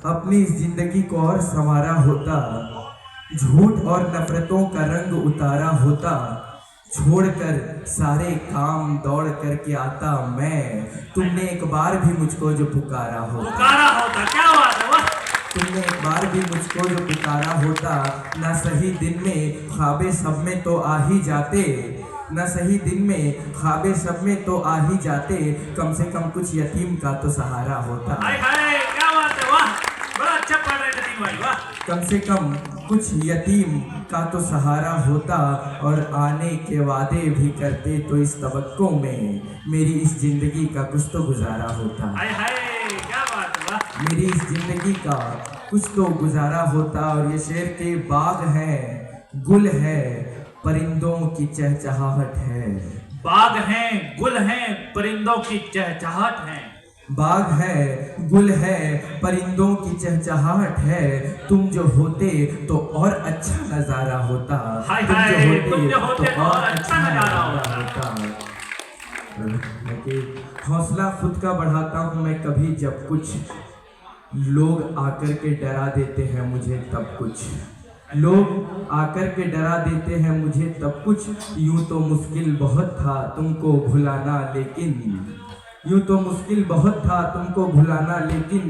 अपनी इस जिंदगी को और संवारा होता, झूठ और नफरतों का रंग उतारा होता, छोड़कर सारे काम दौड़ करके आता मैं, तुमने एक बार भी मुझको जो पुकारा होता। क्या बात है, वाह। तुमने एक बार भी मुझको जो पुकारा होता, ना सही दिन में ख्वाबे सब में तो आ ही जाते, न सही दिन में ख्वाबे सब में तो आ ही जाते, कम से कम कुछ यतीम का तो सहारा होता। हाय हाय, क्या बात है, वाह, बड़ा अच्छा पढ़ रहे थे भाई, वाह। कम से कम कुछ यतीम का तो सहारा होता, और आने के वादे भी करते तो इस तवक्को में मेरी इस जिंदगी का कुछ तो गुजारा होता। हाय हाय, क्या बात है, वाह। मेरी इस जिंदगी का कुछ तो गुजारा होता। और ये शेर के बाग हैं, गुल है, परिंदों की चहचहाहट है। बाग हैं, गुल हैं, परिंदों की चहचहाहट है। बाग है, गुल है, परिंदों की चहचहाहट है, तुम जो होते तो और अच्छा नजारा होता। हाय हाय, तुम जो होते तो और अच्छा नजारा होता। हौसला खुद का बढ़ाता हूँ मैं कभी जब कुछ लोग आकर के डरा देते हैं मुझे तब कुछ, लोग आकर के डरा देते हैं मुझे तब कुछ, यूं तो मुश्किल बहुत था तुमको भुलाना लेकिन, यूं तो मुश्किल बहुत था तुमको भुलाना लेकिन,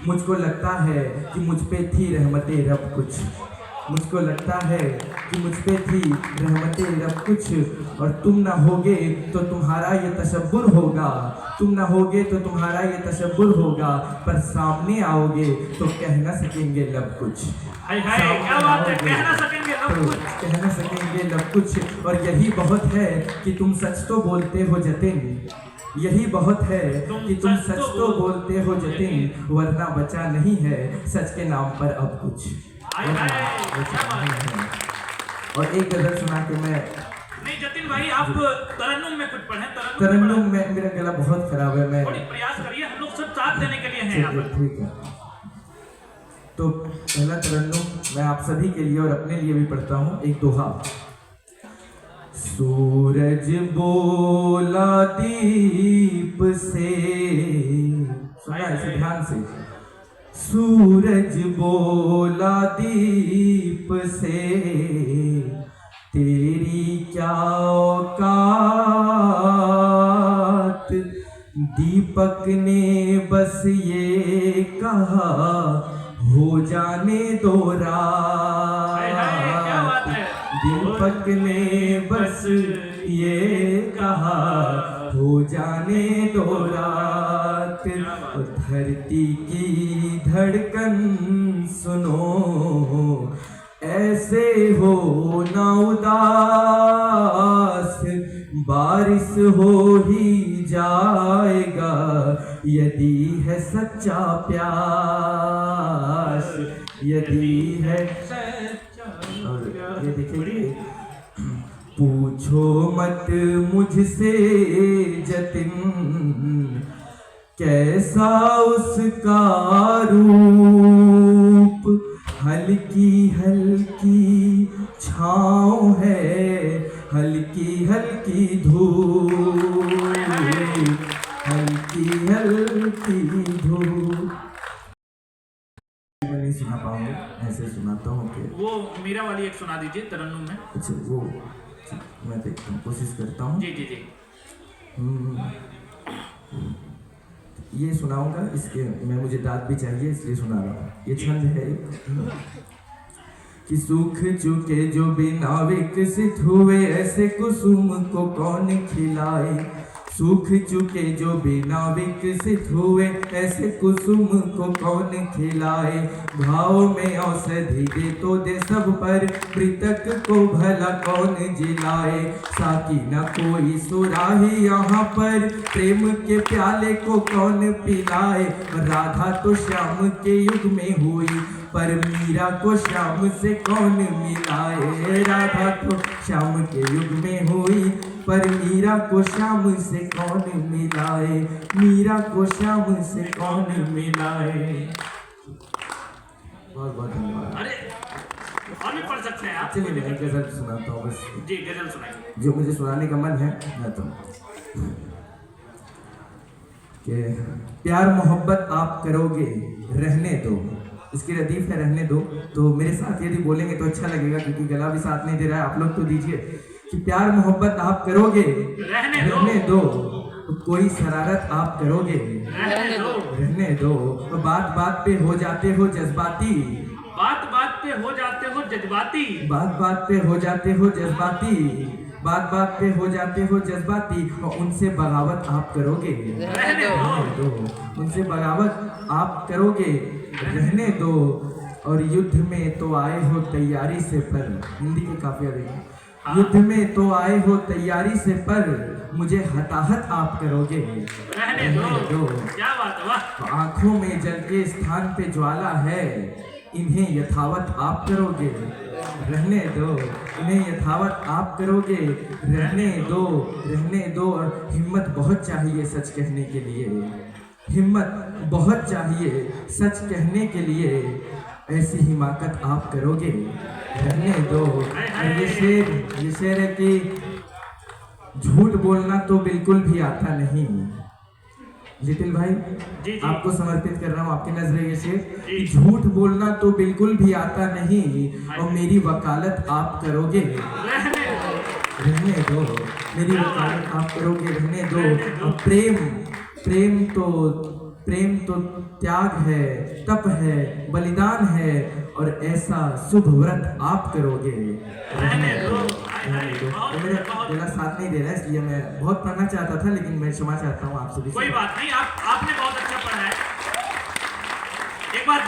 मुझको लगता है कि मुझ पे थी रहमते रब कुछ, मुझको लगता है कि मुझ पे थी रहमते रब कुछ, और तुम ना होगे तो तुम्हारा ये तशब्बुर होगा, तुम ना होगे तो तुम्हारा ये तशब्बुर होगा, पर सामने आओगे तो कह ना सकेंगे लब कुछ। हाय हाय, क्या बात है, कह ना सकेंगे लब कुछ, कह ना सकेंगे लब कुछ। और यही बहुत है कि तुम सच तो बोलते हो जतिन, यही बहुत है कि तुम सच तो बोलते हो जतिन, वरना बचा नहीं है सच के नाम पर अब कुछ। और एक गजल सुना के मैं, नहीं जतिन भाई, आप तरन्नुम में कुछ पढ़ें। तरन्नुम में मेरा गला बहुत खराब है, मैं थोड़ी प्रयास करिए, हम लोग सब साथ देने के लिए हैं यहाँ पर। ठीक है, तो पहला तरन्नुम मैं आप सभी के लिए और अपने लिए भी पढ़ता हूँ, एक दोहा। सूरज बोला दीप से, सुना इसे ध्यान से, सूरज बोला दीप से, तेरी क्या औकात, दीपक ने बस ये कहा हो जाने दो रात, दीपक ने बस ये कहा हो जाने दो रात, धरती की धड़कन सुनो ऐसे हो ना उदास, बारिश हो ही जाएगा यदि है सच्चा प्यास, यदि है सच्चा। और ये देखिए, पूछो मत मुझसे जतिन कैसा उसका रूप, हल्की हल्की छाँव है, हल्की हल्की धूप, हल्की हल्की धूप। मैं नहीं सुना पाऊंगा, ऐसे सुनाता हूँ कि वो मीरा वाली एक सुना दीजिए तरन्नुम में। अच्छा, वो मैं देखता हूँ, कोशिश करता हूँ। जी जी जी। ये सुनाऊंगा, इसके मैं मुझे दाद भी चाहिए इसलिए सुना रहा हूँ। ये छंद है कि सूख चुके जो बिना विकसित हुए ऐसे कुसुम को कौन खिलाए, सूख चुके जो बिना विकसित हुए ऐसे कुसुम को कौन खिलाए, घाव में औषधि दे तो दे सब पर, मृतक को भला कौन जिलाए, साकी न कोई सुराही यहाँ पर, प्रेम के प्याले को कौन पिलाए, राधा तो श्याम के युग में हुई पर मीरा को श्याम से कौन मिलाए, राधा तो श्याम के युग में हुई पर मीरा को श्याम से कौन मिलाए, मीरा को श्याम से कौन मिलाए। बहुत बहुत धन्यवाद। अरे और भी पढ़ सकते हैं आप। चलिए मैं एक गजल सुनाता हूँ बस। जी गजल सुनाइए। जो मुझे सुनाने का मन है मैं तो कि प्यार मोहब्बत आप करोगे रहने दो, इसकी रदीफ है रहने दो। तो मेरे साथ यदि बोलेंगे तो अच्छा लगेगा, क्योंकि गला भी साथ नहीं दे रहा है, आप लोग तो दीजिए कि प्यार मोहब्बत आप करोगे रहने दो, तो कोई शरारत आप करोगे रहने दो, तो बात बात पे हो जाते हो जज्बाती, बात बात पे हो जाते हो जज्बाती, बात बात पे हो जाते हो जज्बाती, बात बात पे हो जाते हो जज्बाती, और उनसे बगावत आप करोगे रहने दो, उनसे बगावत आप करोगे रहने दो। और युद्ध में तो आए हो तैयारी से, पर हिंदी के काफिया देखिए, युद्ध में तो आए हो तैयारी से, पर मुझे हताहत आप करोगे रहने दो। क्या बात है, वाह। आंखों में जल के स्थान पे ज्वाला है, इन्हें यथावत आप करोगे रहने दो, इन्हें यथावत आप करोगे रहने दो, रहने दो। और हिम्मत बहुत चाहिए सच कहने के लिए, हिम्मत बहुत चाहिए सच कहने के लिए, ऐसी हिमाकत आप करोगे रहने दो। और ये शेर है कि झूठ बोलना तो बिल्कुल भी आता नहीं, लिटिल भाई जी। आपको समर्पित कर रहा हूँ आपकी नजरे ये शेर कि झूठ बोलना तो बिल्कुल भी आता नहीं, और मेरी वकालत आप करोगे रहने दो, मेरी वकालत आप करोगे रहने दो। और प्रेम तो त्याग है, तप है, बलिदान है, और ऐसा शुभ व्रत आप करोगे रहने दो। तो मेरा गला साथ नहीं दे रहा है, इसलिए मैं बहुत पढ़ना चाहता था, लेकिन मैं क्षमा चाहता हूँ आप सभी से। कोई बात नहीं, आपने बहुत अच्छा पढ़ा है। एक बार